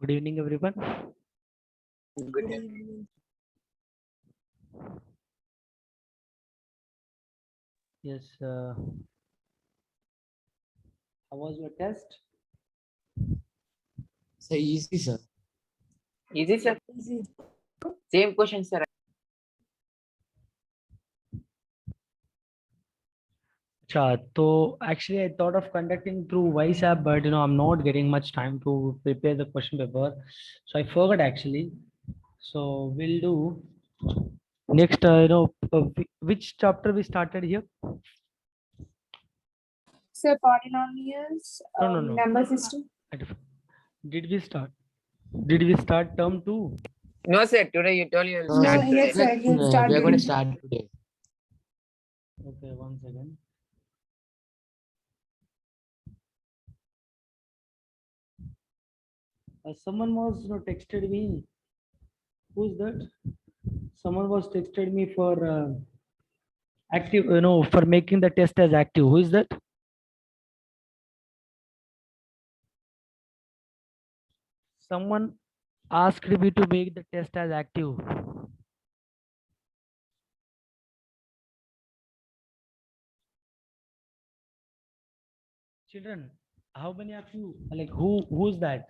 Good evening, everyone. Good evening. Yes, how was your test? So easy, sir. Easy, sir. Easy. Same question, sir. So actually, I thought of conducting through Voice app, but I'm not getting much time to prepare the question paper, so I forgot actually. So we'll do next. Which chapter we started here? So polynomials, No. number system. Did we start? Did we start term 2? No, sir. Today you told you will No, start No, today. yes, sir. Like, You'll start we are going to today. start today. Okay, 1 second. Someone was texted me. Who's that? Someone was texted me for active, for making the test as active. Who is that? Someone asked me to make the test as active. Children, how many of you, like who's that?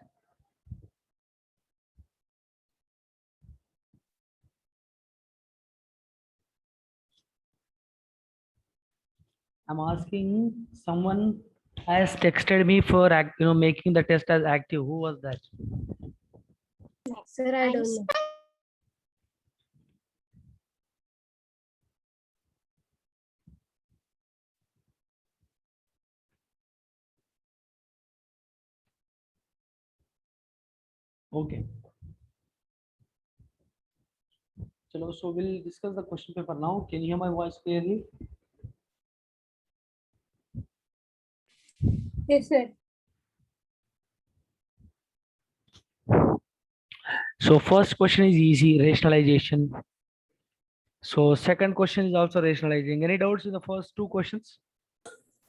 I'm asking, someone has texted me for making the test as active. Who was that? Sir, I don't know. Okay. So we'll discuss the question paper now. Can you hear my voice clearly? Yes, sir. So first question is easy, rationalization. So second question is also rationalizing. Any doubts in the first two questions?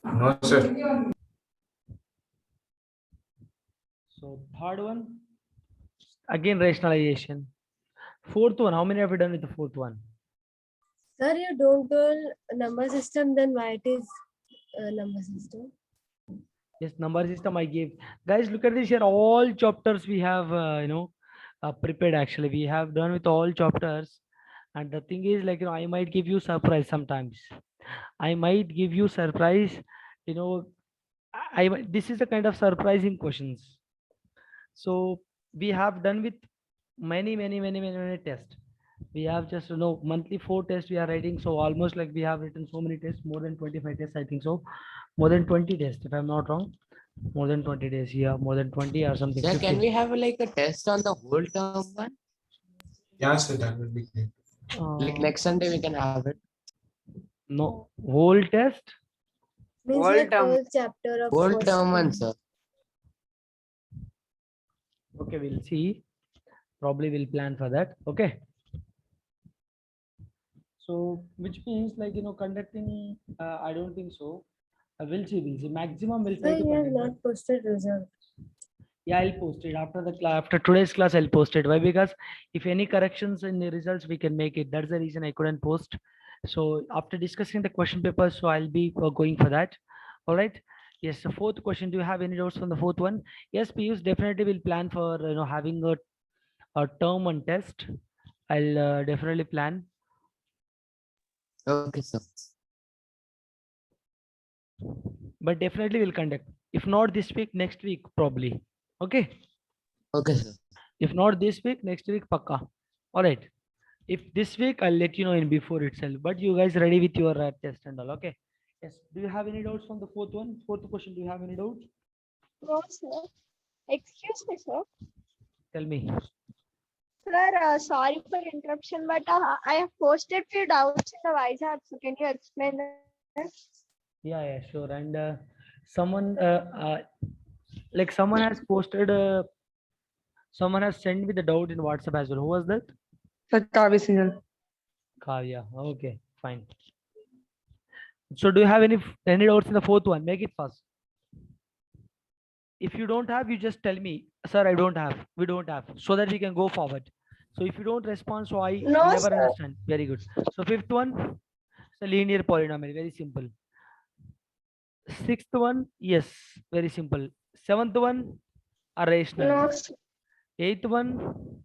No, sir. So third one, again rationalization. Fourth one, how many have you done with the fourth one? Sir, you don't tell number system, then why it is number system? Yes, number system I gave. Guys, look at this here. All chapters we have, prepared actually. We have done with all chapters. And the thing is, like, I might give you surprise sometimes. I might give you surprise, you know, this is the kind of surprising questions. So we have done with many tests. We have just monthly 4 tests we are writing. So almost like we have written so many tests, more than 25 tests, I think so. More than 20 tests, if I'm not wrong. More than 20 days, yeah, more than 20 or something. Sir, 50. can we have like a test on the whole term one? Yeah, sir, that will be great. Like next Sunday we can have it. No, whole test. Means Whole like term. whole chapter of Whole first term one, term. sir. Okay, we'll see. Probably we'll plan for that. Okay. So which means like conducting. I don't think so. We'll see. We'll see. Maximum we'll try Sir, to you have conduct. not posted result. Yeah, I'll post it after the class. After today's class, I'll post it. Why? Because if any corrections in the results, we can make it. That's the reason I couldn't post. So after discussing the question paper, so I'll be going for that. All right. Yes. The fourth question. Do you have any doubts from the fourth one? Yes, Piyush. Definitely will plan for having a term and test. I'll definitely plan. Okay, sir. But definitely will conduct. If not this week, next week probably. Okay. Okay, sir. If not this week, next week, pakka. All right. If this week, I'll let you know in before itself. But you guys ready with your test and all, okay? Yes. Do you have any doubts from the fourth one? Fourth question. Do you have any doubts? No, sir. Excuse me, sir. Tell me. Sir, sorry for interruption, but I have posted few doubts in the WhatsApp. So can you explain that? Yeah, sure. And someone, like someone has posted, someone has sent me the doubt in WhatsApp as well. Who was that? Sir, Kavya Singhal. Kavya. Okay, fine. So do you have any doubts in the fourth one? Make it fast. if you don't have, you just tell me, sir, I don't have, we don't have, so that we can go forward. So if you don't respond, so I No, never sir. understand. Very good. So fifth one, it's a linear polynomial, very simple. Sixth one, yes, very simple. Seventh one, a rational. No, sir. Eighth one,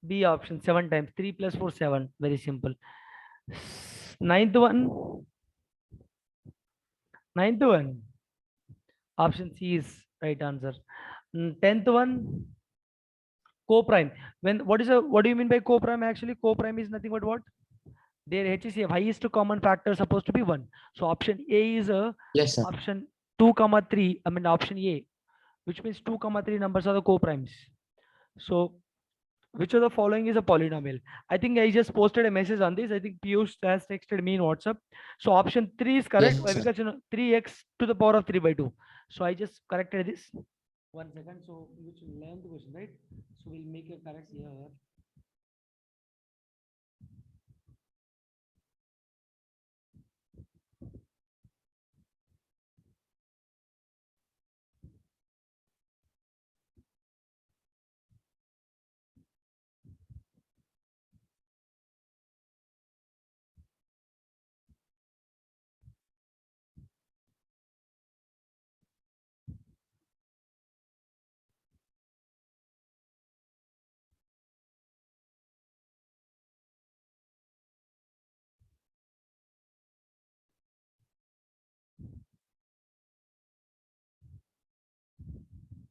B option, 7 times 3 plus 4, 7, very simple. Ninth one, option C is right answer. 10th one, co-prime. What do you mean by co-prime? Actually, co-prime is nothing but what? Their HCF, highest common factor, is supposed to be 1. So option A is a Yes, sir. option 2, 3. I mean option A, which means 2, 3 numbers are the co-primes. So which of the following is a polynomial? I think I just posted a message on this. I think Piyush has texted me in WhatsApp. So option 3 is correct. Yes, Why? sir. Because 3x to the power of 3 by 2. So I just corrected this. 1 second. So which 11th question, right? So we'll make a correct here.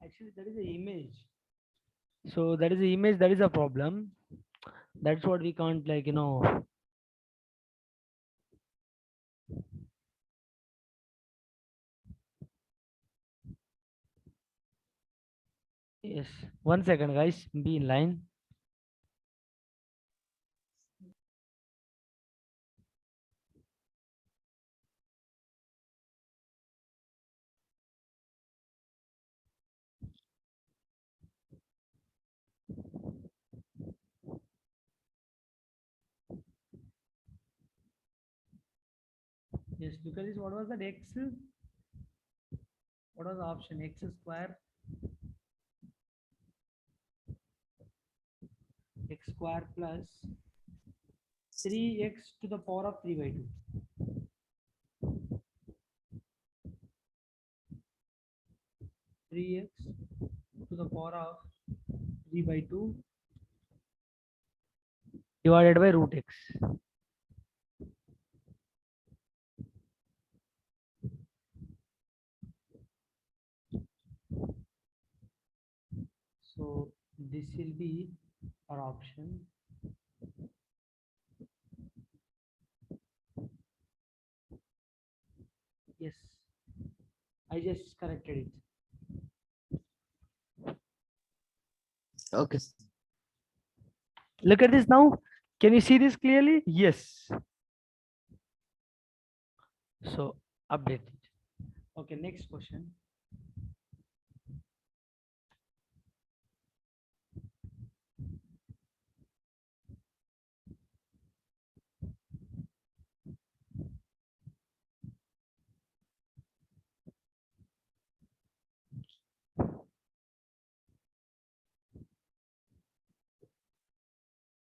Actually, that is the image. So that is the image. That is a problem. That's what we can't, like, Yes. 1 second, guys. Be in line. Yes. Look at this. What was that? X? What was the option? X square. X square plus 3x to the power of 3 by 2. 3x to the power of 3 by 2 divided by root x. So this will be our option. Yes, I just corrected it. Okay. Look at this now. Can you see this clearly? Yes. So update it. Okay, next question.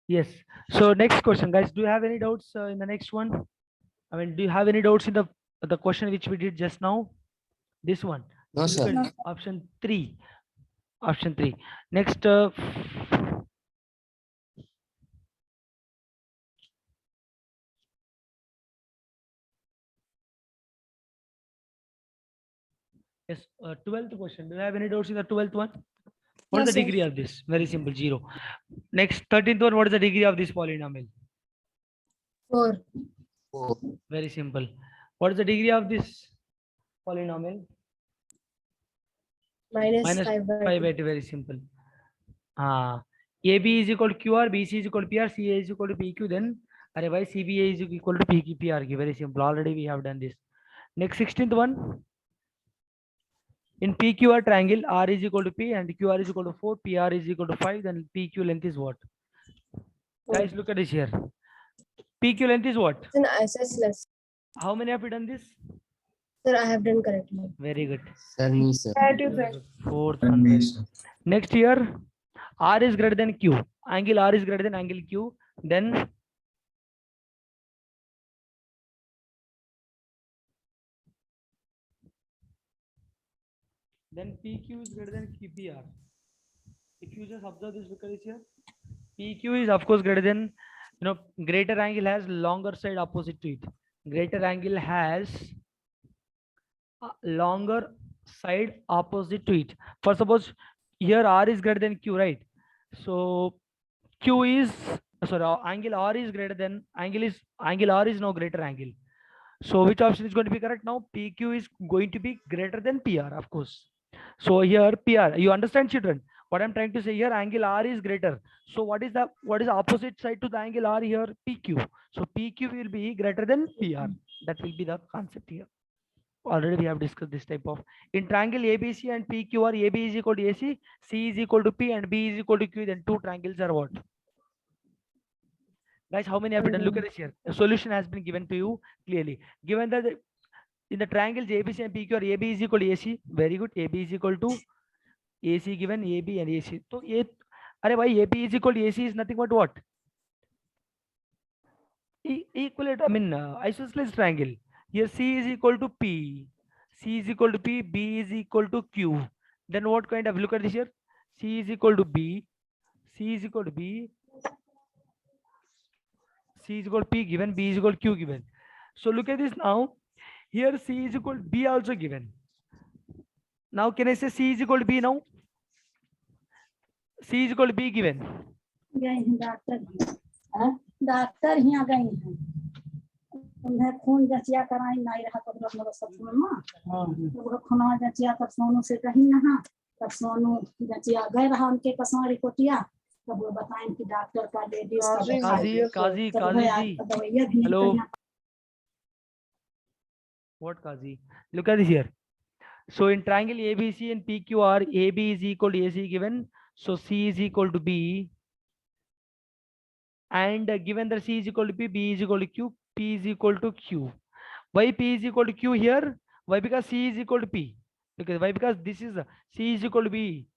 Yes. So next question, guys. Do you have any doubts in the next one? I mean, do you have any doubts in the question which we did just now? This one. No, So look sir. at option 3. Option 3. Next, yes, 12th question. Do you have any doubts in the 12th one? What is No, the sir. degree of this? Very simple, 0. Next, 13th one. What is the degree of this polynomial? 4. 4. Very simple. What is the degree of this polynomial? Minus Minus 5 by 5 2. by 2. Very simple. AB is equal to QR, BC is equal to PR, CA is equal to PQ. Then otherwise CBA is equal to PR. Very simple. Already we have done this. Next, 16th one. In PQR triangle, R is equal to P and QR is equal to 4, PR is equal to 5. Then PQ length is what? Guys, look at this here. PQ length is what? It's an isosceles. How many have we done this? Sir, I have done correctly. Very good. Sunny, sir. Fourth And one. me, Very sir. good. Next here, R is greater than Q. Angle R is greater than angle Q. Then PQ is greater than PR. If you just observe this, look at this here. PQ is of course greater than, greater angle has longer side opposite to it. Greater angle has a longer side opposite to it. For suppose here R is greater than Q, right? So Q is, sorry, angle R is greater than, angle R is now greater angle. So which option is going to be correct now? PQ is going to be greater than PR, of course. So here PR, you understand, children? What I'm trying to say here, angle R is greater. So what is the opposite side to the angle R here? PQ. So PQ will be greater than PR. That will be the concept here. Already we have discussed this type of, in triangle ABC and PQR, AB is equal to AC, C is equal to P, and B is equal to Q. Then two triangles are what? Guys, how many have been done? Look at this here. A solution has been given to you clearly. Given that in the triangles ABC and PQR, AB is equal to AC. Very good. AB is equal to AC, given AB and AC. So AB is equal to AC is nothing but what? Equivalent, isosceles triangle. Here C is equal to P, C is equal to P, B is equal to Q. Then what kind of, look at this here. C is equal to B, C is equal to B, C is equal to P given, B is equal to Q given. So look at this now. Here C is equal to B also given. Now can I say C is equal to B now? C is equal to B given. Doctor यहाँ गई हैं उन्हें खून जांचिया कराई नहीं रहा तब लोग सब में वो खून जांचिया तब सोनू से कहीं ना तब सोनू जांचिया गए रहा उनके कसम रिपोर्टिया तब वो बताएं कि डॉक्टर का ladies Kazi ji. Hello. What Kazi? Look at this here. So in triangle ABC and PQR, AB is equal to AC given. So C is equal to B. And given that C is equal to P, B is equal to Q, P is equal to Q. Why P is equal to Q here? Why? Because C is equal to P. Because why? Because this is C is equal to B.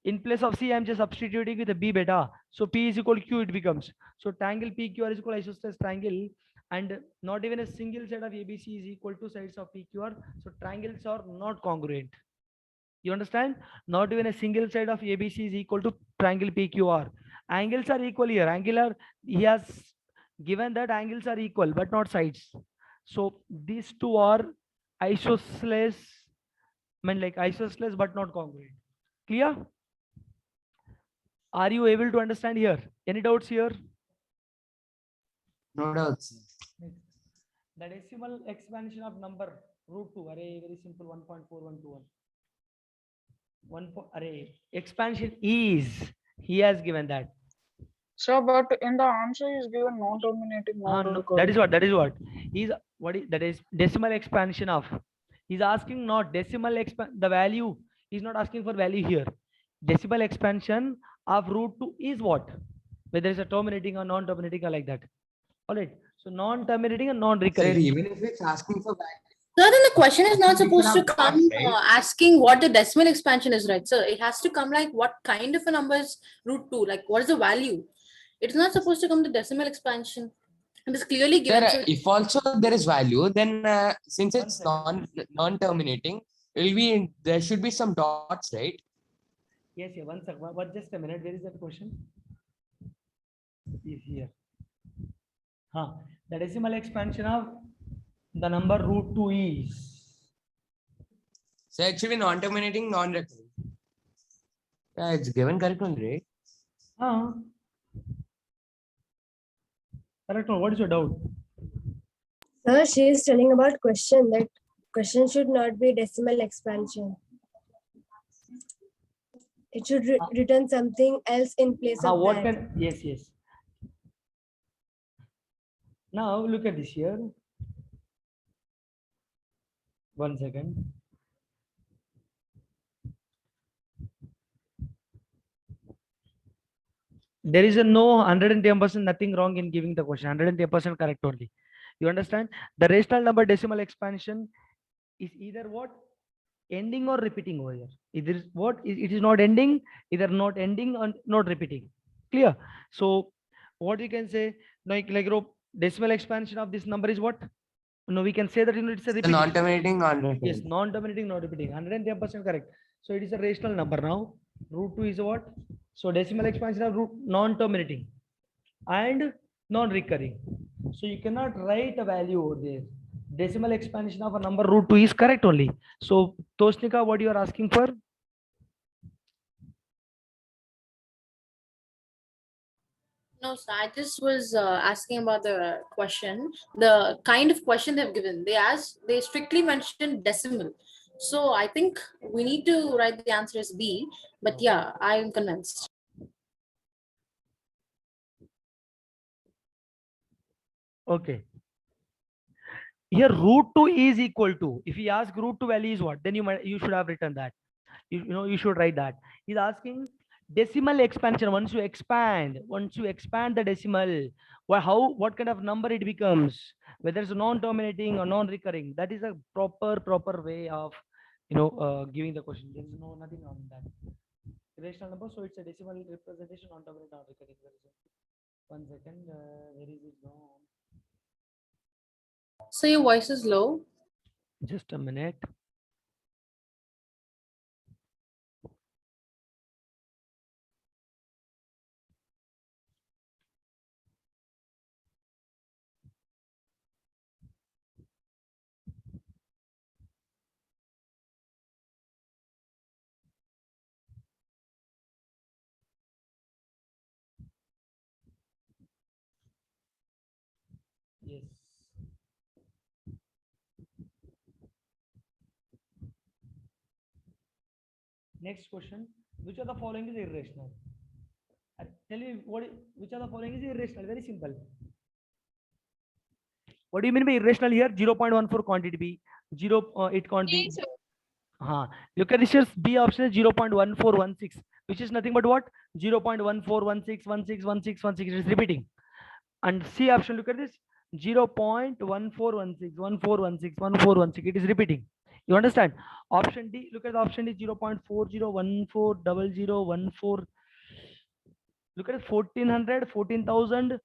In place of C, I am just substituting with the B beta. So P is equal to Q, it becomes. So triangle PQR is equal to isosceles triangle. And not even a single side of ABC is equal to sides of PQR. So triangles are not congruent. You understand? Not even a single side of ABC is equal to triangle PQR. Angles are equal here. Angular, he has given that angles are equal, but not sides. So these two are isosceles, isosceles, but not congruent. Clear? Are you able to understand here? Any doubts here? No doubts. The decimal expansion of number √2, array, very simple, 1.4121. Array expansion is, he has given that. So, but in the answer is given non-terminating, No, that is what that is decimal expansion of. He's asking not decimal the value. He's not asking for value here. Decimal expansion of √2 is what? Whether it's a terminating or non-terminating or like that. All right. So non-terminating and non-recurring. Sir, even if it's asking for value. Sir, then the question is not supposed to have come dots, right? asking what the decimal expansion is, right? Sir, it has to come like what kind of a number is √2, like what is the value? It's not supposed to come the decimal expansion. It is clearly given. Sir, if also there is value, then since it's non-terminating, there should be some dots, right? Yes, yeah, one second. But just a minute. Where is that question? Is here. The decimal expansion of the number √2 is. So it should be non-terminating, non-recurring. Yeah, it's given correct one, right? Correct. What is your doubt? Sir, she is telling about question, that question should not be decimal expansion. It should return something else in place of What that. can? Yes. Now look at this here. 1 second. There is a no 110%, nothing wrong in giving the question. 110% correct only. You understand? The rational number decimal expansion is either what? Ending or repeating over here. Either is what? It is not ending, either not ending or not repeating. Clear? So what you can say, like decimal expansion of this number is what? No, we can say that it's a The repeating. non-terminating, non-recurring. Yes, non-terminating, not repeating. 110% correct. So it is a rational number now. Root 2 is what? So decimal expansion of root non-terminating and non-recurring. So you cannot write a value over there. Decimal expansion of a number root 2 is correct only. So Toshnika, what you are asking for? No, so I just was asking about the question, the kind of question they've given. They strictly mentioned decimal. So I think we need to write the answer as B, but yeah, I'm convinced. Okay. Here root 2 is equal to, if he ask root 2 value is what, then you should have written that. You should write that. He's asking decimal expansion. Once you expand the decimal, what kind of number it becomes, whether it's non-terminating or non-recurring. That is a proper way of giving the question. There is nothing wrong with that. Rational number, so it's a decimal representation, non-terminating, non-recurring. One second, where is it now? So your voice is low. Just a minute. Yes. Next question. Which of the following is irrational? I tell you which of the following is irrational? Very simple. What do you mean by irrational here? 0.14 quantity B. It can't be. Look at this here. B option is 0.1416, which is nothing but what? 0.1416161616. It is repeating. And C option, look at this. 0.141614161416. It is repeating. You understand? Option D, look at the option D, 0.40140014. Look at it, 1400, 14,000,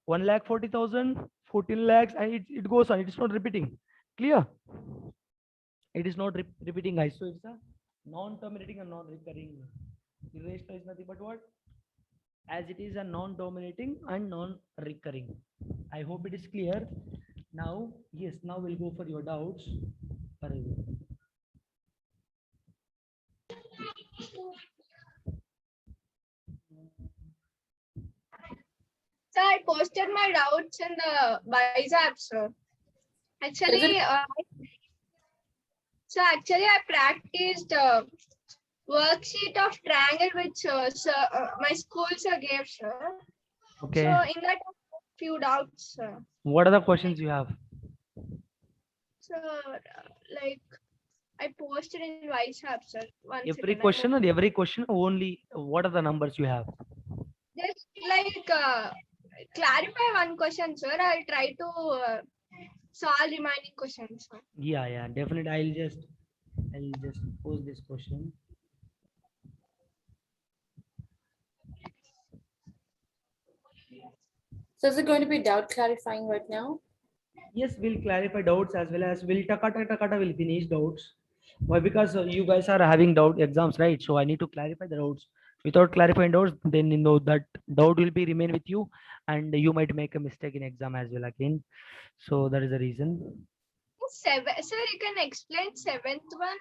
1,40,000, 14 lakhs, and it goes on. It is not repeating. Clear? It is not repeating, guys. So it's a non-terminating and non-recurring. Irrational is nothing but what? As it is a non-dominating and non-recurring. I hope it is clear. Now, yes, now we'll go for your doubts. So I posted my doubts in the Wise app, sir. Actually, I practiced worksheet of triangle which my school sir gave, sir. Okay. So in that, few doubts, sir. What are the questions you have? So like I posted in Wise app, sir. Every question or every question only? What are the numbers you have? Just like clarify one question, sir. I'll try to solve remaining questions, sir. Yeah, definitely. I'll just pose this question. So is it going to be doubt clarifying right now? Yes, we'll clarify doubts as well as we'll takata will finish doubts. Why? Because you guys are having doubt exams, right? So I need to clarify the doubts. Without clarifying doubts, then you know that doubt will be remain with you, and you might make a mistake in exam as well again. So that is the reason. Sir, you can explain 7th one,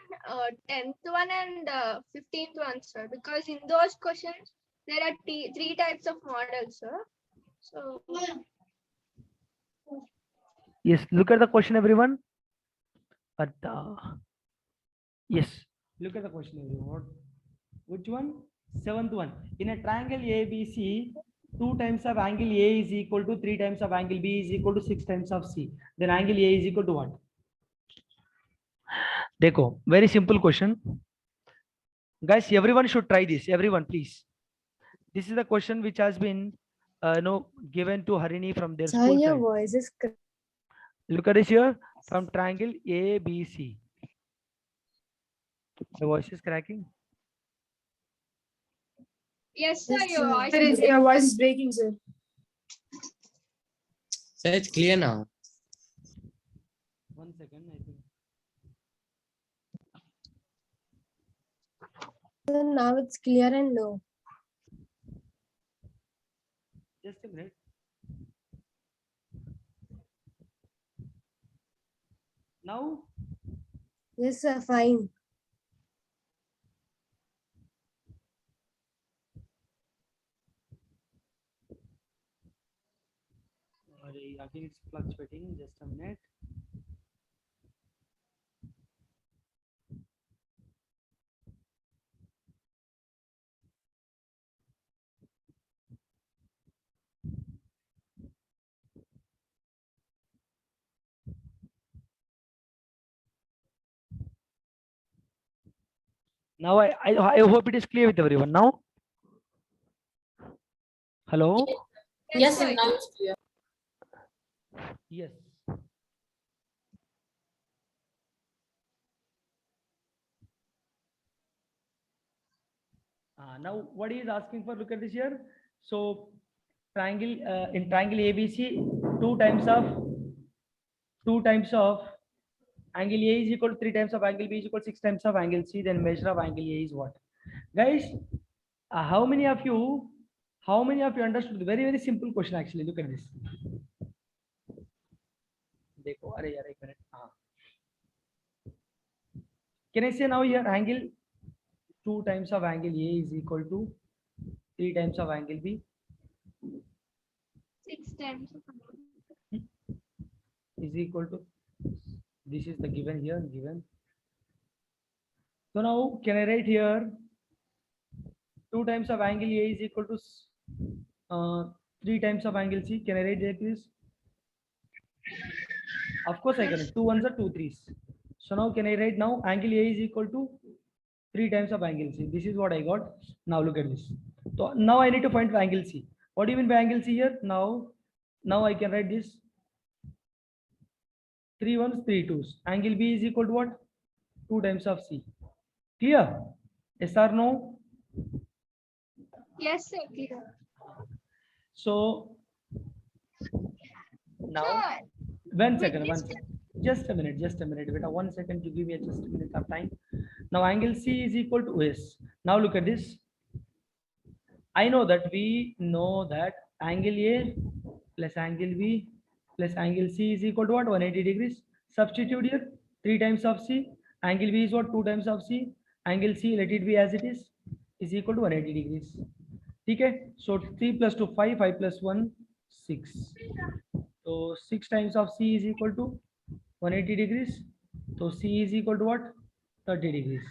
10th one, and 15th one, sir. Because in those questions there are 3 types of models, sir. So yes, look at the question, everyone. But yes, look at the question, everyone. Which one? 7th one. In a triangle ABC, 2 times of angle A is equal to 3 times of angle B is equal to 6 times of C. Then angle A is equal to what? Dekho, very simple question. Guys, everyone should try this. Everyone, please. This is the question which has been given to Harini from their Sir, school your side. voice is Look at this here. From triangle ABC. The voice is cracking. Yes, sir. Yes, Your sir. voice Sir, is your voice is breaking, sir. Sir, it's clear now. 1 second, I think. Sir, now it's clear and low. Just a minute. Now, Yes, sir, fine. again it's fluctuating. Just a minute. Now I hope it is clear with everyone now. Hello. Yes, sir. now it's clear. Yes. Now what he is asking for, look at this here. So triangle in triangle ABC, two times of angle A is equal to 3 times of angle B is equal to 6 times of angle C. Then measure of angle A is what? Guys, how many of you understood? Very, very simple question actually. Look at this. देखो, अरे यार, एक minute. Can I say now here angle 2 times of angle A is equal to 3 times of angle B? 6 times. Is equal to, this is the given here, given. So now can I write here 2 times of angle A is equal to 3 times of angle C? Can I write like this? Of course I can. 2 ones are 2 threes. So now can I write now angle A is equal to 3 times of angle C? This is what I got. Now look at this. So now I need to find angle C. What do you mean by angle C here? Now I can write this 3 ones, 3 twos. Angle B is equal to what? 2 times of C. Clear? Yes or no? Yes, sir. Clear. So now, Sir, 1 second. Just a minute. Beta, 1 second. You give me just a minute of time. Now angle C is equal to S. Now look at this. We know that angle A plus angle B plus angle C is equal to what? 180 degrees. Substitute here 3 times of C. Angle B is what? 2 times of C. Angle C, let it be as it is equal to 180 degrees. Okay. So 3 plus 2 5, 5 plus 1 6. So 6 times of C is equal to 180 degrees. So C is equal to what? 30 degrees.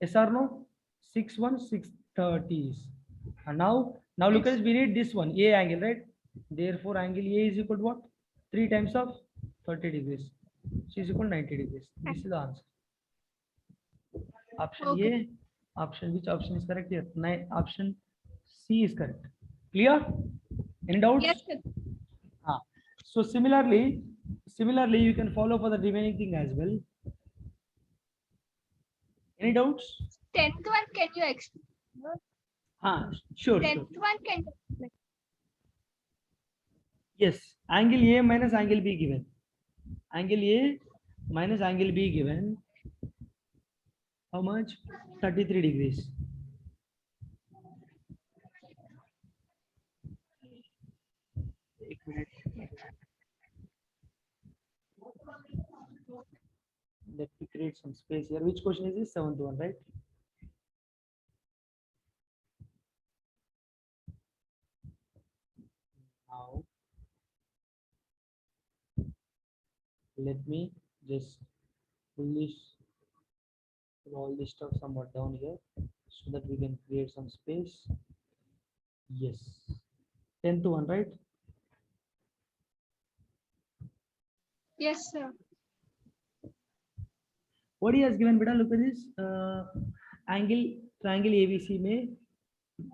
Yes or no? 6 1 6 30s. And now look at this. We need this one, A angle, right? Therefore angle A is equal to what? 3 times of 30 degrees. C is equal to 90 degrees. This is the answer. Option Okay. A. Which option is correct here? Option C is correct. Clear? Any doubts? yes, sir. So similarly, you can follow for the remaining thing as well. Any doubts? 10th one, can you explain? Sure. 10th one, can you explain? Yes, angle A minus angle B given. Angle A minus angle B given. How much? 33 degrees. एक minute. Let me create some space here. Which question is this? 7th one, right? Now, let me just pull all this stuff somewhat down here so that we can create some space. Yes. 10 to 1, right? Yes, sir. What he has given, beta, look at this. Triangle ABC में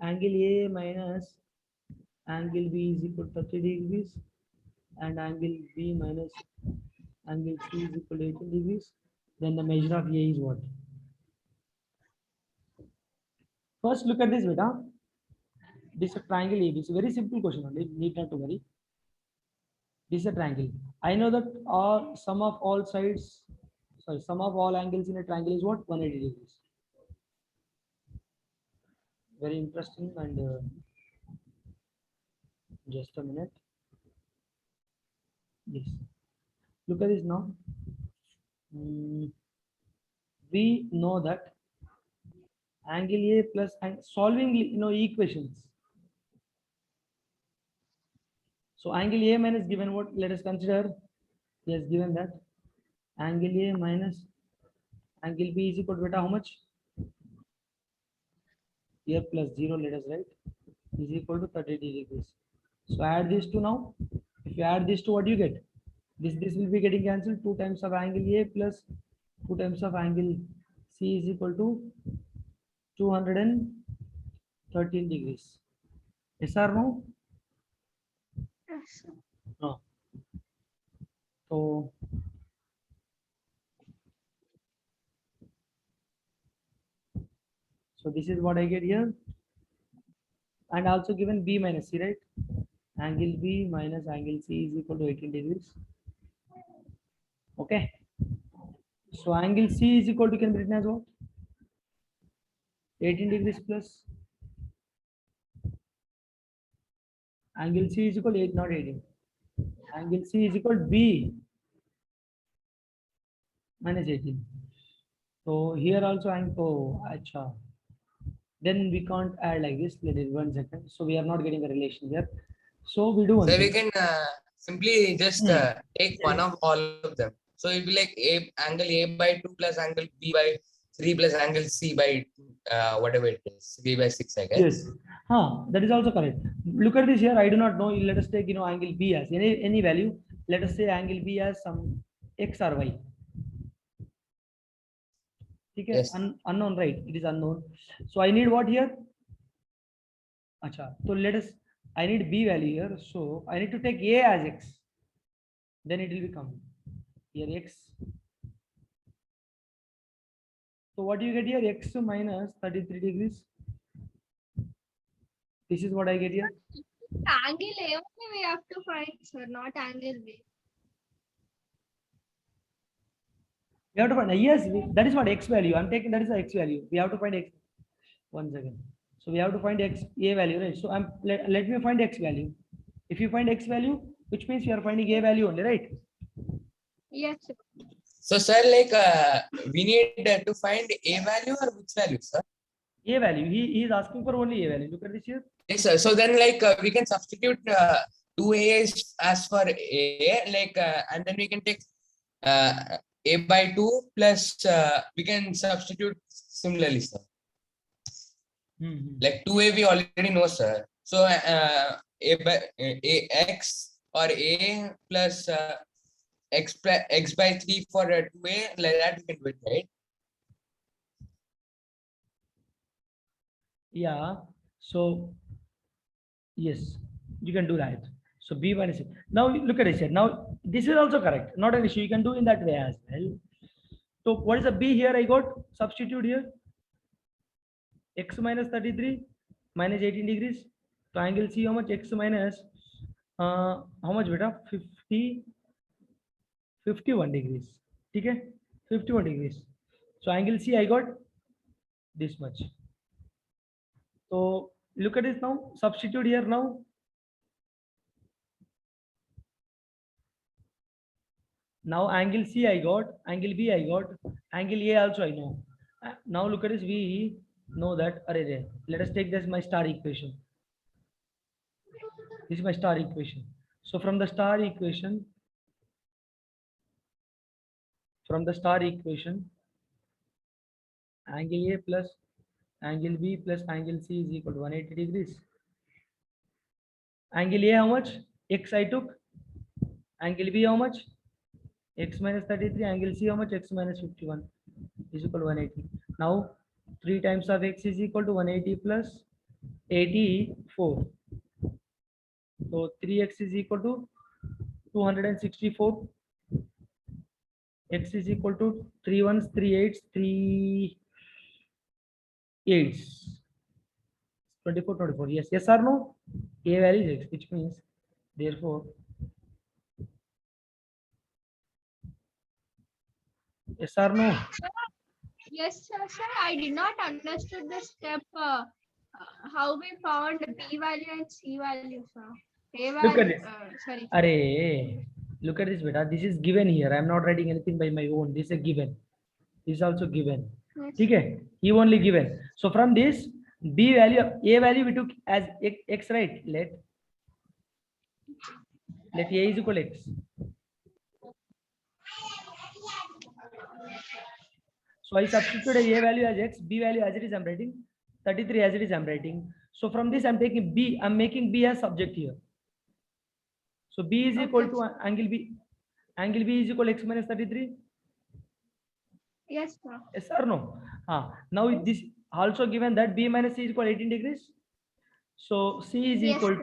angle A minus angle B is equal to 30 degrees. and angle B minus angle C is equal to 18 degrees, then the measure of A is what? First, look at this, beta. This is a triangle AB. It's a very simple question only. Need not to worry. This is a triangle. I know that sum of all sides, sorry, sum of all angles in a triangle is what? 180 degrees. Very interesting. And just a minute. Yes. Look at this now. We know that angle A plus and solving equations. So angle A minus given what? Let us consider. Yes, given that angle A minus angle B is equal to beta how much? Here plus 0, let us write, is equal to 30 degrees. So add these two now. If you add these two, what do you get? This will be getting cancelled. 2 times of angle A plus 2 times of angle C is equal to 213 degrees. Yes or no? Yes, sir. No. So this is what I get here. And also given B minus C, right? Angle B minus angle C is equal to 18 degrees. Okay. So angle C is equal to, can be written as what? 18 degrees plus angle C is equal to 8, not 18. Angle C is equal to B minus 18. So here also angle, acha. Then we can't add like this. Let it 1 second. So we are not getting a relation here. So we do one So we thing. can simply just take one of all of them. So it'll be like angle A by 2 plus angle B by 3 plus angle C by whatever it is, B by 6, I guess. Yes. That is also correct. Look at this here. I do not know. Let us take angle B as any value. Let us say angle B as some X or Y. Okay. Yes. Unknown, right? It is unknown. So I need what here? Acha. So I need B value here. So I need to take A as X. Then it will become here X. So what do you get here? X minus 33 degrees. This is what I get here. Angle A only we have to find, sir, not angle B. We have to find, yes, that is what X value. I'm taking that is the X value. We have to find X. 1 second. So we have to find X, A value, right? So let me find X value. If you find X value, which means you are finding A value only, right? Yes, sir. So sir, like we need to find A value or which value, sir? A value. He is asking for only A value. Look at this here. Yes, sir. So then like we can substitute 2A as for A, like and then we can take A by 2 plus we can substitute similarly, sir. Like 2A we already know, sir. So A by X or A plus X by 3 for 2A, like that we can do it, right? Yeah. So yes, you can do that. So B minus C. Now look at this here. Now this is also correct. Not an issue. You can do in that way as well. So what is the B here? I got substitute here. X minus 33 minus 18 degrees. So angle C how much? X minus how much beta? 51 degrees. Okay, 51 degrees. So angle C I got this much. So look at this now. Substitute here now. Now angle C I got, angle B I got, angle A also I know. Now look at this. We know that. Let us take this my star equation. This is my star equation. So from the star equation, angle A plus angle B plus angle C is equal to 180 degrees. Angle A how much? X I took. Angle B how much? X minus 33. Angle C how much? X minus 51 is equal to 180. Now 3 times of X is equal to 180 plus 84. So 3X is equal to 264. X is equal to 3 1s, 3 8s, 3 8s. 24, 24. Yes, yes or no? A value is X, which means therefore, yes or no? Yes, sir. I did not understood the step how we found B value and C value, sir. A value. Look at this. Sorry. Array, look at this, beta. This is given here. I'm not writing anything by my own. This is a given. This is also given. Yes. Okay, he only given. So from this B value, A value we took as X, right? Let A is equal to X. So I substituted A value as X, B value as it is. I'm writing 33 as it is. I'm writing. So from this I'm taking B. I'm making B as subject here. So B is equal to angle B. Angle B is equal to X minus 33. Yes, sir. Yes or no? Now this also given that B minus C is equal to 18 degrees. So C is Yes. equal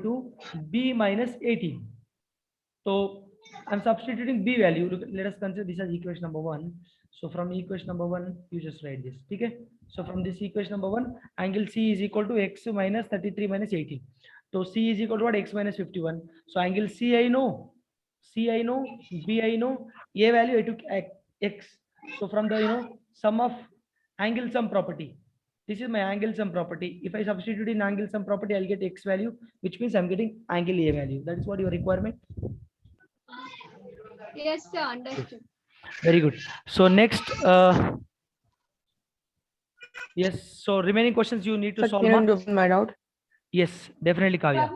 to B minus 18. So I'm substituting B value. Look, let us consider this as equation number 1. So from equation number 1, you just write this. Okay. So from this equation number 1, angle C is equal to X minus 33 minus 18. So C is equal to what? X minus 51. So angle C I know. C I know. B I know. A value I took X. So from the sum of angle sum property. This is my angle sum property. If I substitute in angle sum property, I'll get X value, which means I'm getting angle A value. That is what your requirement. Yes, sir. Understood. Very good. So next, yes. So remaining questions you need to solve. My doubt. Yes, definitely, Kavya.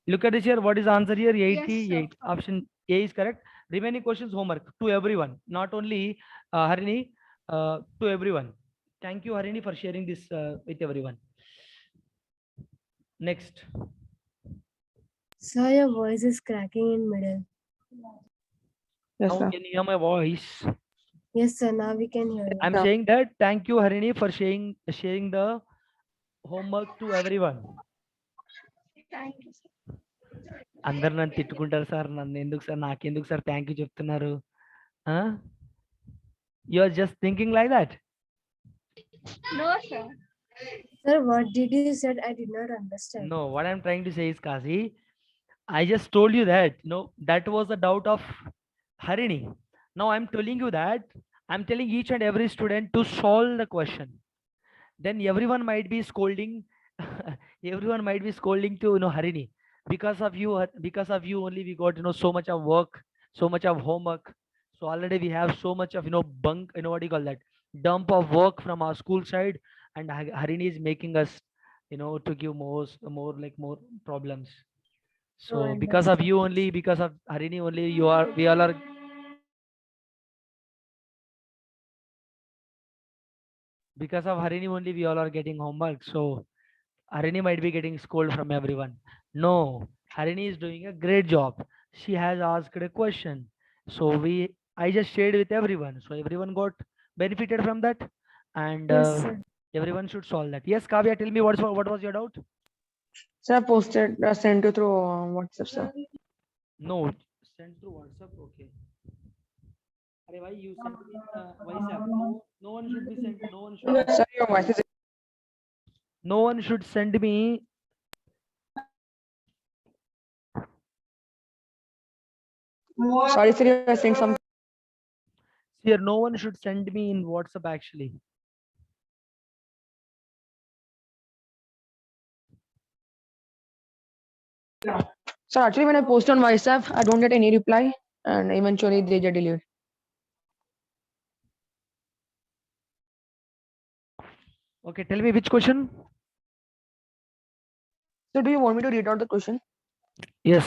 Look at this here. What is the answer here? 88. Yes, Option A is correct. Remaining questions homework to everyone, not only Harini, to everyone. Thank you, Harini, for sharing this with everyone. Next. Sir, your voice is cracking in middle. Yes, Now sir. can you hear my voice? Yes, sir. Now we can hear you. I'm Yeah. saying that thank you, Harini, for sharing the homework to everyone. Thank you, sir. అందరు నన్ను తిట్టుకుంటారు sir నన్ను ఎందుకు sir నాకెందుకు sir thank you చెప్తున్నారు you are just thinking like that No, sir. Sir, what did you said? I did not understand. no what I'm trying to say is Kazi, I just told you that that was the doubt of Harini. Now I'm telling you that I'm telling each and every student to solve the question. Then everyone might be scolding everyone might be scolding to Harini, because of you only we got so much of work, so much of homework. So already we have so much of bunk, what do you call that, dump of work from our school side, and Harini is making us to give more problems. So Oh, I because of you only, because of Harini only, we all are because of Harini only we all are getting homework. So Harini might be getting scolded from everyone. No, Harini is doing a great job. She has asked a question. So I just shared with everyone. So everyone got benefited from that. And Yes, sir. everyone should solve that. Yes, Kavya, tell me what was your doubt? Sir, I posted, sent you through WhatsApp, sir. No, sent through WhatsApp. Okay. Arey, why you sent me WhatsApp? No one should be sent. Sir, your voice is. No one should send me. Sorry, sir, you are saying something. Here, no one should send me in WhatsApp actually. Sir, actually, when I post on WhatsApp, I don't get any reply, and eventually they get deleted. Okay, tell me which question? So, do you want me to read out the question? Yes.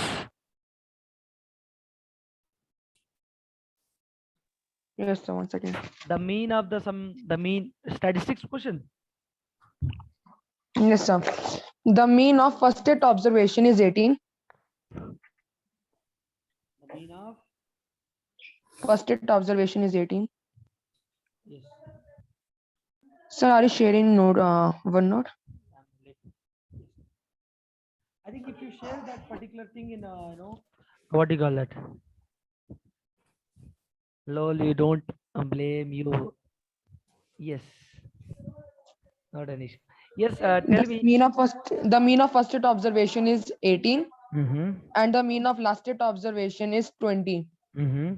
Yes, sir. 1 second. The mean of the mean statistics question. Yes, sir. The mean of first state observation is 18. The mean of First state observation is 18. yes. Sir, are you sharing node OneNote? I think if you share that particular thing in What do you call that? Lol, you don't blame you. Yes, not an issue. Yes, tell me. The mean of first state observation is 18 Mm-hmm. and the mean of last state observation is 20. Mm-hmm.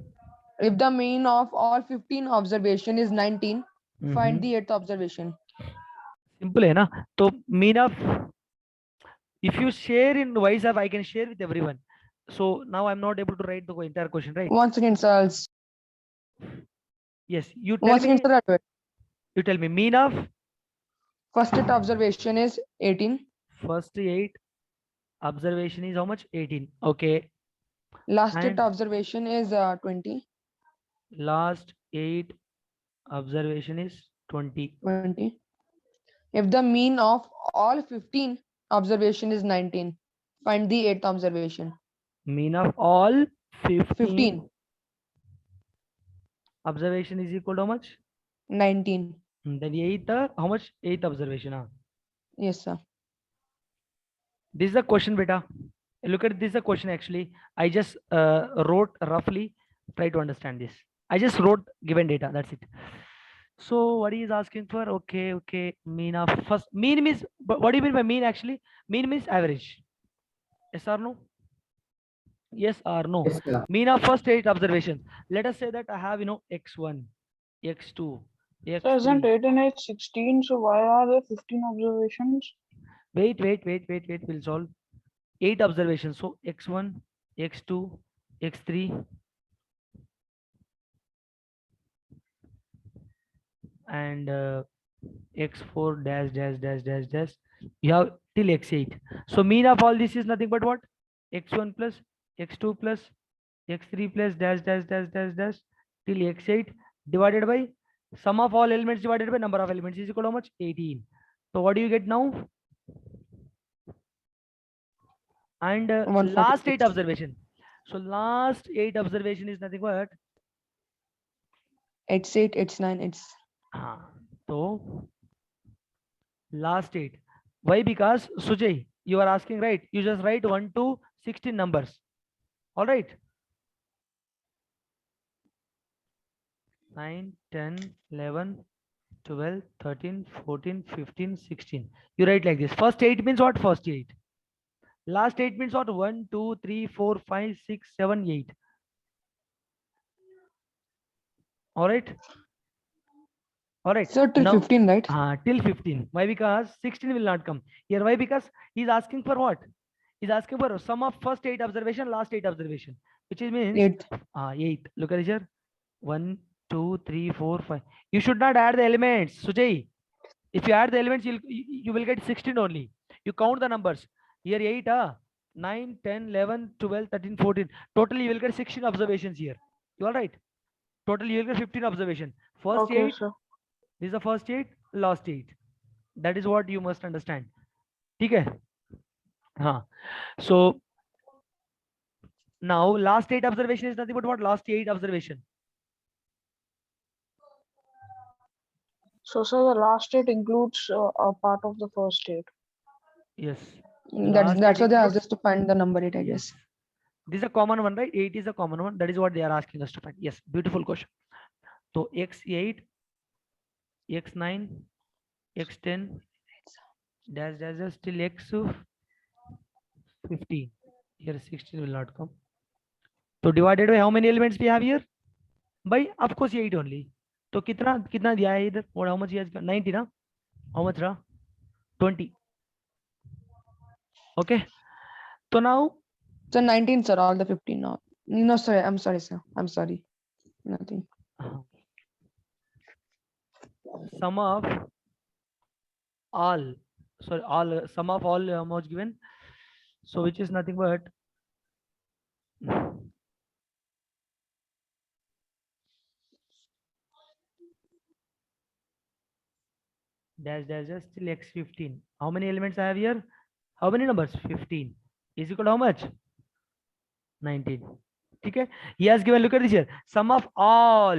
If the mean of all 15 observation is 19, Mm-hmm. find the 8th observation. Simple है ना? तो mean of, if you share in WhatsApp, I can share with everyone. So now I'm not able to write the entire question, right? Once again, sir. Yes, you tell Once me. again, sir. I'll do it. You tell me mean of First state observation is 18. first 8 observation is how much? 18. Okay. Last state And observation is 20. last 8 observation is 20. 20. If the mean of all 15 observation is 19, find the 8th observation. Mean of all 15 15. observation is equal to how much? 19. Then 8th, how much? 8th observation. Huh? Yes, sir. This is a question, beta. Look at this is a question actually. I just wrote roughly. Try to understand this. I just wrote given data. That's it. So what he is asking for? Okay. Mean of first. Mean means, but what do you mean by mean actually? Mean means average. Yes or no? Yes or no? Yes, sir. Mean of first 8 observations. Let us say that I have x1, x2, So isn't x3. 8 and 8 16? So why are there 15 observations? Wait. We'll solve 8 observations. So x1, x2, x3, and x4 dash dash dash dash dash. You have till x8. So mean of all this is nothing but what? x1 plus x2 plus x3 plus dash dash dash dash dash till x8 divided by sum of all elements divided by number of elements is equal to how much? 18. So what do you get now? And last 8 observation. So last 8 observation is nothing but It's 8, it's 9, it's so last 8. Why? Because Sujay, you are asking, right? You just write 1 to 16 numbers. All right. 9, 10, 11, 12, 13, 14, 15, 16. You write like this. First 8 means what? First 8. Last 8 means what? 1, 2, 3, 4, 5, 6, 7, 8. All right. All right. so till Now, 15, right? till 15. Why? Because 16 will not come here. Why? Because he's asking for what? He's asking for sum of first 8 observation, last 8 observation, which is means 8. 8. Look at here. 1, 2, 3, 4, 5. You should not add the elements, Sujay. If you add the elements, you will get 16 only. You count the numbers. Here 8, 9, 10, 11, 12, 13, 14. Totally you will get 16 observations here. You all right? Totally you will get 15 observation. First Okay, 8. sir. This is the first 8, last 8. That is what you must understand. Okay. So now last 8 observation is nothing but what? Last 8 observation. So the last 8 includes a part of the first 8. Yes. That's what they asked us to find the number 8, I guess. This is a common one, right? 8 is a common one. That is what they are asking us to find. Yes, beautiful question. So x8, x9, x10, dash dash dash till x15. Here 16 will not come. So divided by how many elements we have here? By of course 8 only. So कितना दिया है इधर? What how much he has got? 90 ना? How much रहा? 20. Okay. So now. So 19, sir, all the 15 now. No, sorry. I'm sorry, sir. I'm sorry. Nothing. Sum of all. Sorry, all sum of all was given. So which is nothing but dash dash dash till x15. How many elements I have here? How many numbers? 15 is equal to how much? 19. Okay. He has given, look at this here. Sum of all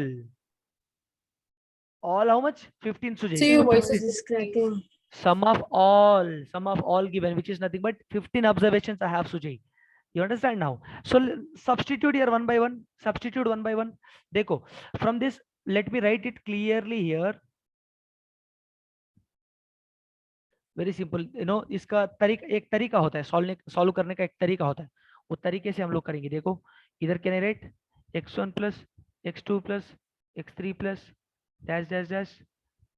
how much? 15. Sujay. See, your voice This is cracking. Sum of all given, which is nothing but 15 observations I have, Sujay. You understand now? So substitute here one by one. Substitute one by one. देखो, from this, let me write it clearly here. Very simple, you know, इसका एक तरीका होता है solve करने का, एक तरीका होता है, वो तरीके से हम लोग करेंगे. देखो इधर can write x1 plus x2 plus x3 plus dash dash dash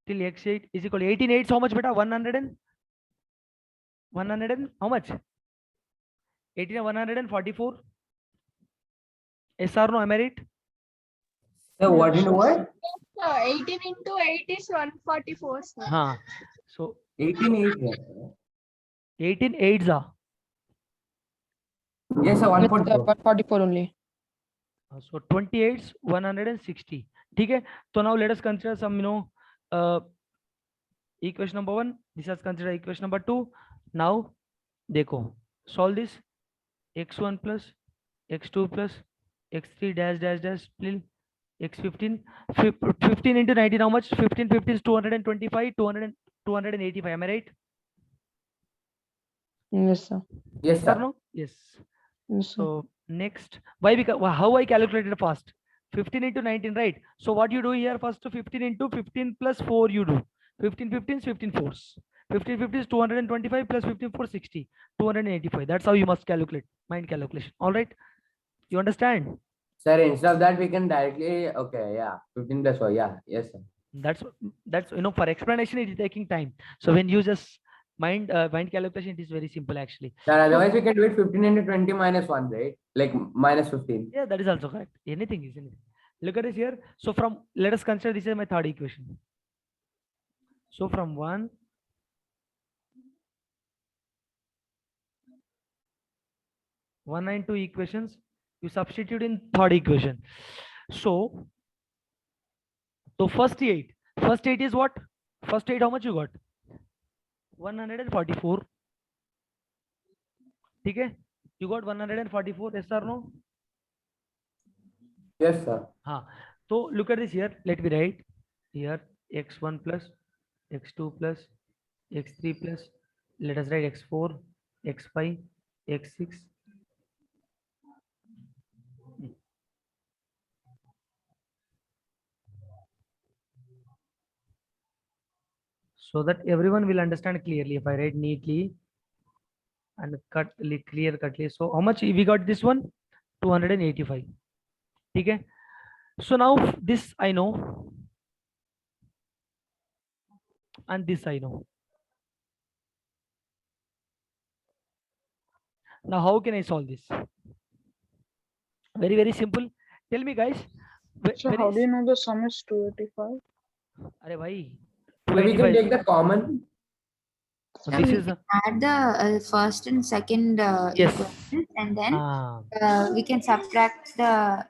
till x8 is equal to 18 8. How much beta? 100 and how much? 18 and 144. Yes or no? Am I right? So what into what? 18 into 8 is 144, sir. हाँ. So 18 8. 18 8s are. Yes, sir, With 144. 144 only. So 28 160. ठीक है. So now let us consider some, you know, equation number 1. This is considered equation number 2. Now देखो, solve this. x1 plus x2 plus x3 dash dash dash till x15. 15 into 19, how much? 15 50 is 225. 285. Am I right? Yes, sir. Yes, Or sir. no? Yes. Yes, sir. So next, why? Because how I calculated fast? 15 into 19, right? So what you do here first? 15 into 15 plus 4 you do. 15 15 is 15 fours. 15 50 is 225 plus 15 4 60. 285. That's how you must calculate. Mind calculation. All right. You understand? Sir, instead of that, we can directly, okay, yeah, 15 plus 4, yeah, yes, sir. That's you know, for explanation it is taking time. So when you just mind calculation, it is very simple actually. Sir, otherwise we can do it 15 into 20 minus 1, right? Like minus 15. Yeah, that is also correct. Anything is anything. Look at this here. So from, let us consider this is my third equation. So from 1 and 2 equations, you substitute in third equation. So first 8 is what? First 8, how much you got? 144. Okay, you got 144. Yes or no? Yes, sir. So look at this here. Let me write here x1 plus x2 plus x3 plus, let us write x4 x5 x6. So that everyone will understand clearly if I write neatly and clear cutly. So how much we got this one? 285. Okay. So now this I know and this I know. Now how can I solve this? Very simple. Tell me guys. So how do you know the sum is 285? Arey bhai, So we can 285. take the common. So this is add the first and second yes. equations, and then we can subtract the.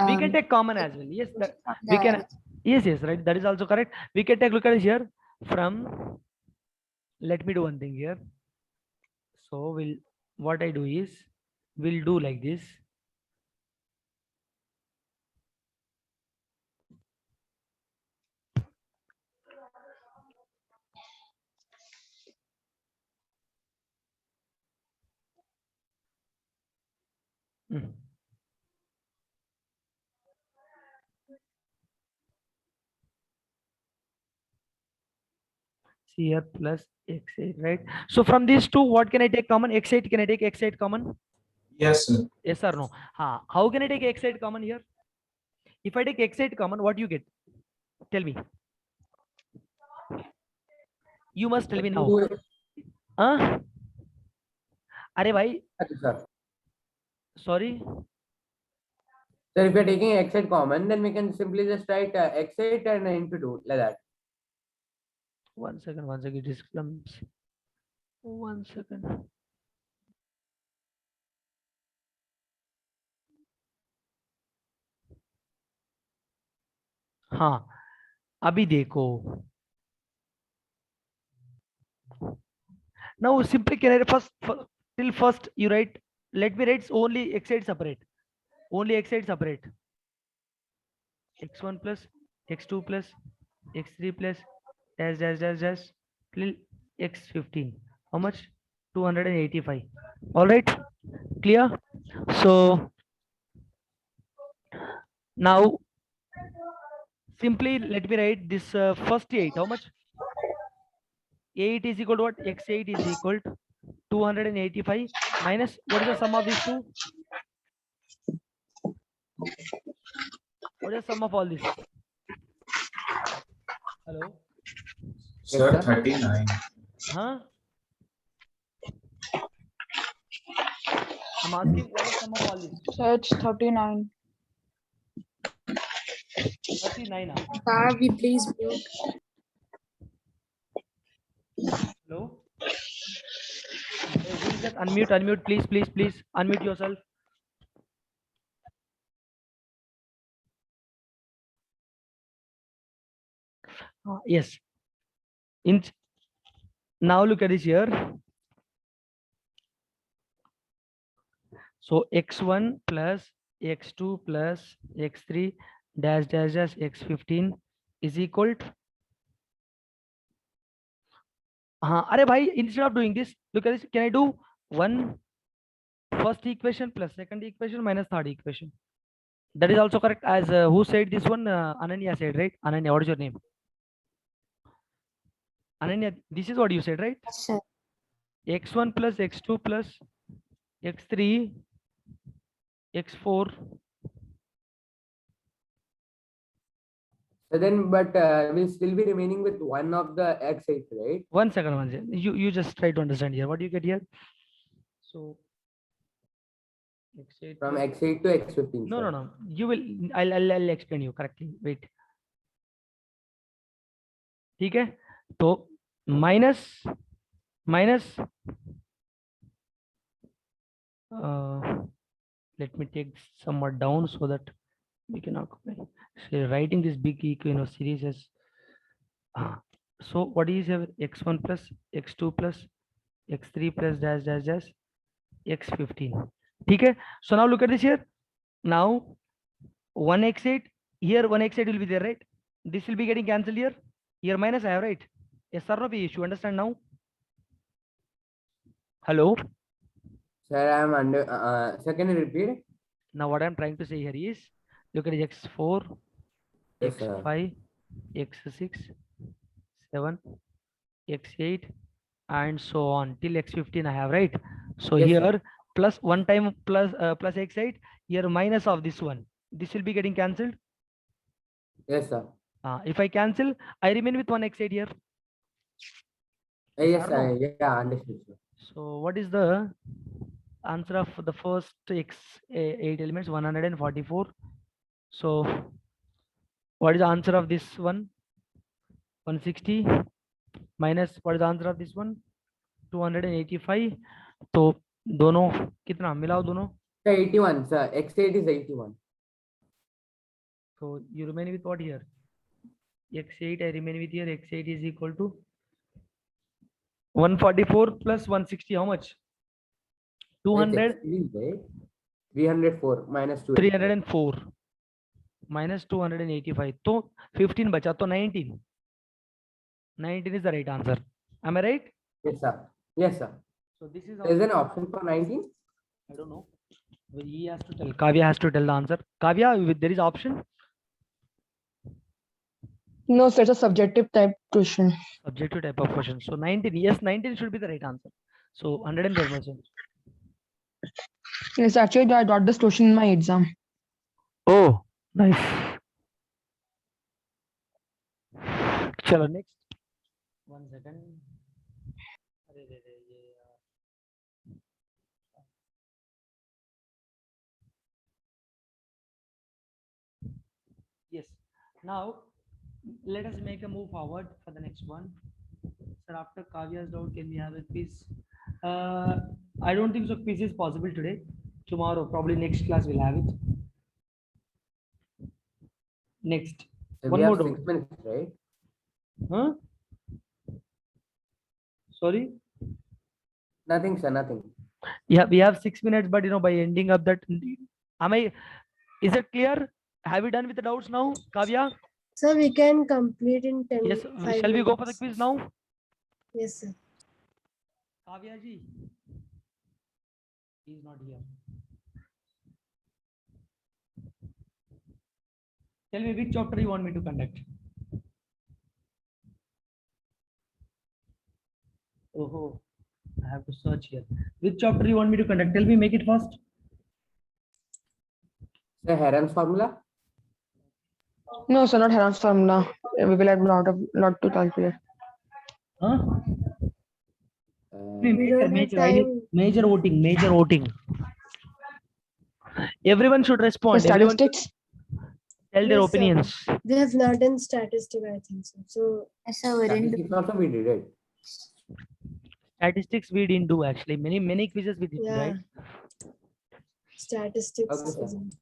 We can take common as well. Yes, that, we can. Yes, right. That is also correct. We can take look at it here from. Let me do one thing here. So what I do is we'll do like this. See here plus x8, right? So from these two, what can I take common? X8, can I take x8 common? Yes, sir. Yes or no? How can I take x8 common here? If I take x8 common, what you get? Tell me. You must tell me now. Arey bhai. Sir. Sorry. So if you're taking x8 common, then we can simply just write x8 and into 2 like that. One second, it is clumsy. 1 second. हाँ, अभी देखो. Now simply can I till first you write. Let me write only x8 separate. Only x8 separate. x1 plus x2 plus x3 plus dash dash dash dash till x15. How much? 285. All right. Clear? So now simply let me write this first 8. How much? 8 is equal to what? X8 is equal to 285 minus what is the sum of these two? What is the sum of all this? Hello? Sir, sir. 39. Huh? I'm asking what is the sum of all this? So it's 39. 39. Kavi, please mute. Hello? Hey, who is that? Unmute, please. Unmute yourself. Yes. Now look at this here. So x1 plus x2 plus x3 dash dash dash x15 is equal to Arey bhai, instead of doing this, look at this. Can I do one first equation plus second equation minus third equation? That is also correct. As who said this one? Ananya said, right? Ananya, what is your name? Ananya, this is what you said, right? Sir. X1 plus x2 plus x3 x4. So then, but we'll still be remaining with one of the x8, right? One second. You just try to understand here. What do you get here? So x8 From plus- x8 to x15. No, sir. no. You will. I'll explain you correctly. Wait. ठीक है? तो minus let me take somewhat down so that we can occupy. So writing this big series as so what is your x1 plus x2 plus x3 plus dash dash dash x15. Okay, so now look at this here. Now 1x8 here, 1x8 will be there, right? This will be getting cancelled here. Here minus I have, right? Yes sir, no issue. Understand now? Hello. Sir, I am under. Sir, can you repeat? Now what I'm trying to say here is look at x4, Yes, sir. x5, x6, 7, x8, and so on till x15 I have, right? So Yes, here sir. plus one time plus x8, here minus of this one. This will be getting cancelled. Yes, sir. If I cancel, I remain with one x8 here. Yes, or no? yeah, understood, sir. So what is the answer of the first x8 elements? 144. So what is the answer of this one? 160 minus what is the answer of this one? 285. तो दोनों कितना मिलाओ दोनों? Sir, 81, sir. x8 is 81. So you remain with what here? x8 I remain with here. x8 is equal to 144 plus 160. How much? 200. Right? 304 minus 2. 304 minus 285. So 15 बचा तो 19. 19 is the right answer. Am I right? Yes, sir. Yes, sir. So this is Is there an option for 19? I don't know. Well, he has to tell. Kavya has to tell the answer. Kavya, there is option. No, sir, it's a subjective type question. Subjective type of question. So 19. Yes, 19 should be the right answer. So 110%. Yes, actually, I got this question in my exam. Oh, nice. Chalo, next. 1 second. Yes. Now, let us make a move forward for the next one. Sir, after Kavya's doubt, can we have a quiz? I don't think so. Quiz is possible today. Tomorrow, probably next class we'll have it. Next. So One we more have doubt. 6 minutes, right? Huh? Sorry? Nothing, sir. Nothing. Yeah, we have 6 minutes, but by ending up that, is it clear? Have we done with the doubts now, Kavya? So we can complete in 10. Yes. 5 Shall we go for the minutes. quiz now? Yes, sir. Kavya ji. He is not here. Tell me which chapter you want me to conduct. Oh, I have to search here. Which chapter you want me to conduct? Tell me, make it fast. The Heron's formula? No, sir, not Heron's formula. We will add lot to calculate. Huh? Uh, We don't have time. Major voting, major voting. Everyone should The respond. Everyone should statistics. tell their Yes, sir. opinions. We have not done statistic, I think so. So Yes, sir, we didn't. statistics also we did it. Statistics we didn't do actually. Many quizzes we did, yeah, right? statistics. Okay, sir. isn't-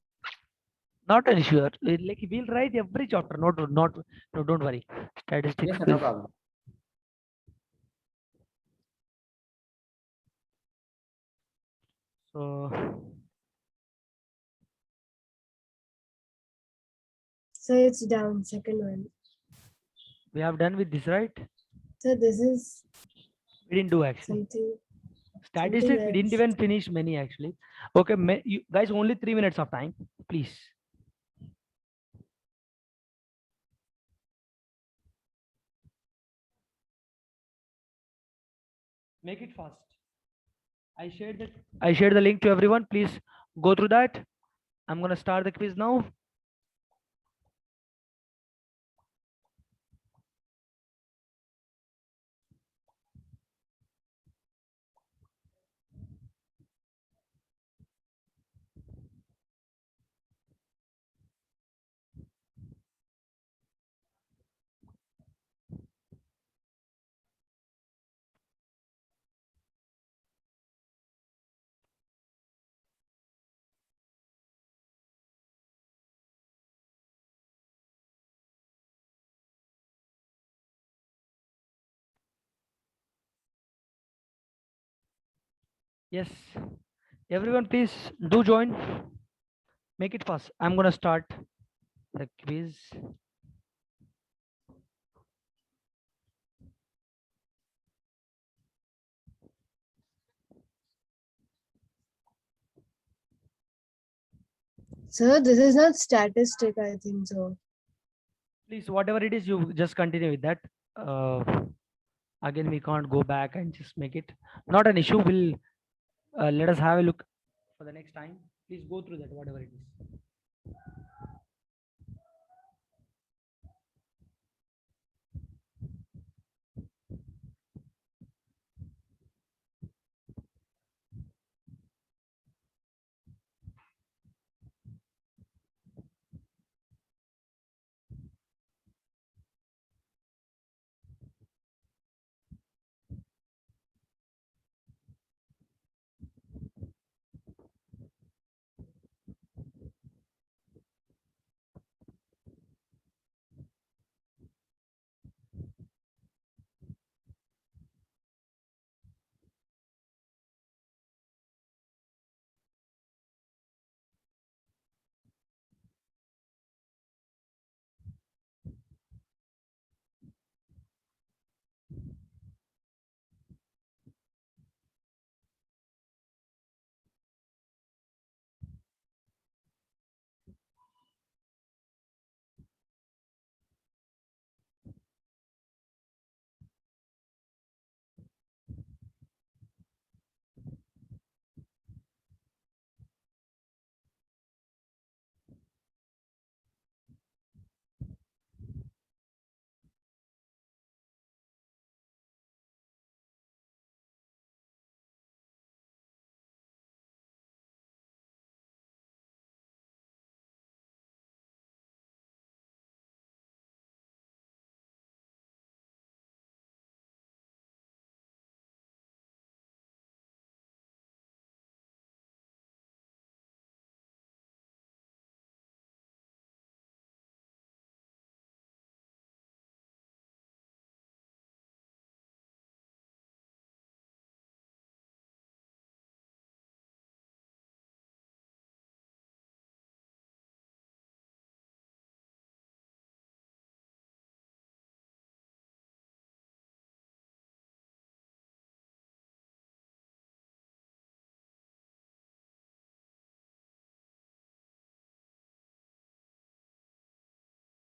Not an issue. Like we'll write every chapter. No, don't worry. Statistics. Yes, sir, no quiz. problem. So So it's down, second one. we have done with this, right? So this is We didn't do actually. something. Statistics we didn't else. even finish many actually. Okay, you guys only 3 minutes of time, please. Make it fast. I shared the link to everyone. Please go through that. I'm gonna start the quiz now. Yes, everyone, please do join. Make it fast. I'm gonna start the quiz. So this is not statistic, I think so. Please, whatever it is, you just continue with that. Again, we can't go back and just make it. Not an issue. We'll let us have a look for the next time. Please go through that, whatever it is.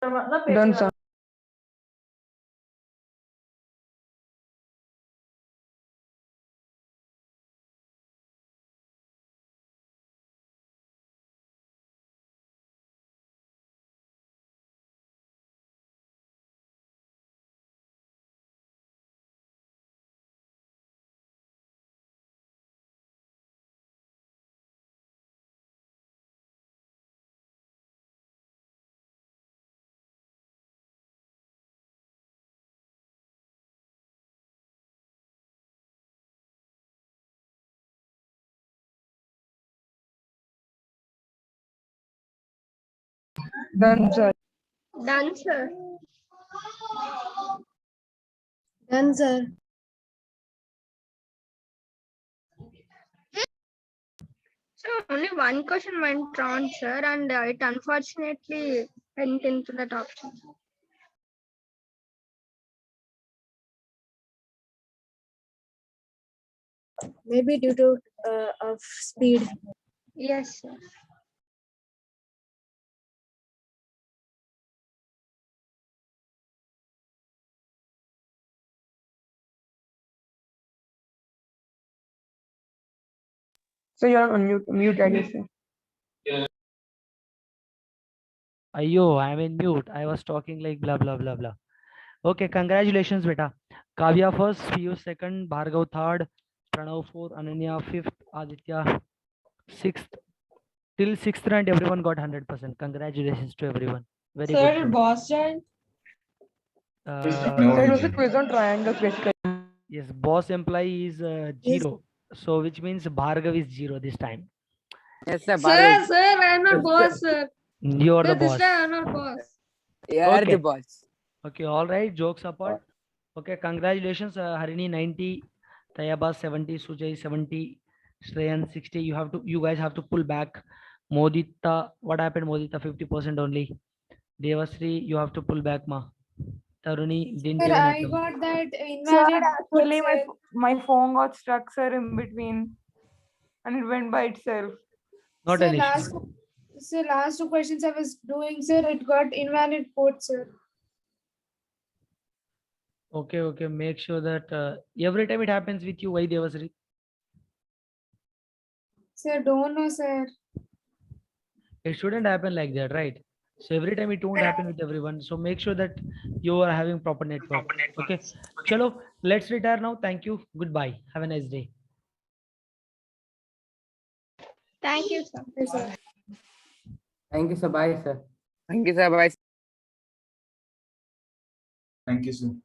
Done, sir. Done, sir. Done, sir. Done, sir. So only one question went wrong, sir, and it unfortunately went into that option. Maybe due to of speed. Yes, sir. So you're on mute, I guess, sir. Ayo, I'm in mute. I was talking like blah blah blah blah. Okay, congratulations, beta. Kavya first, Piyush second, Bhargav third, Pranav fourth, Ananya fifth, Aditya sixth. Till sixth round, everyone got 100%. Congratulations to everyone. Very Sir, good. boss joined. Uh, Sir, it was a quiz on triangles, basically. yes, boss employee is zero. So which means Bhargav is zero this time. Yes, sir. Sir, I'm not boss, sir. You are the This boss. time I'm not boss. You are Okay. the boss. Okay, all right. Jokes apart. Okay, congratulations, Harini 90, Tayaba 70, Sujay 70, Shreyan 60. You guys have to pull back. Modita, what happened? Modita 50% only. Devasri, you have to pull back, ma. Taruni didn't even attempt. got that Sir, actually, my phone got stuck, sir, in between, and it went by itself. Not an issue. Sir, last two questions I was doing, sir, it got invalid code, sir. Okay, okay. Make sure that every time it happens with you, why Devasri? Sir, don't know, sir. It shouldn't happen like that, right? So every time it won't happen with everyone. So make sure that you are having proper network. Okay. Chalo, let's retire now. Thank you. Goodbye. Have a nice day. Thank you, sir. Thank you, sir. Bye, sir. Thank you, sir. Bye. Thank you, sir.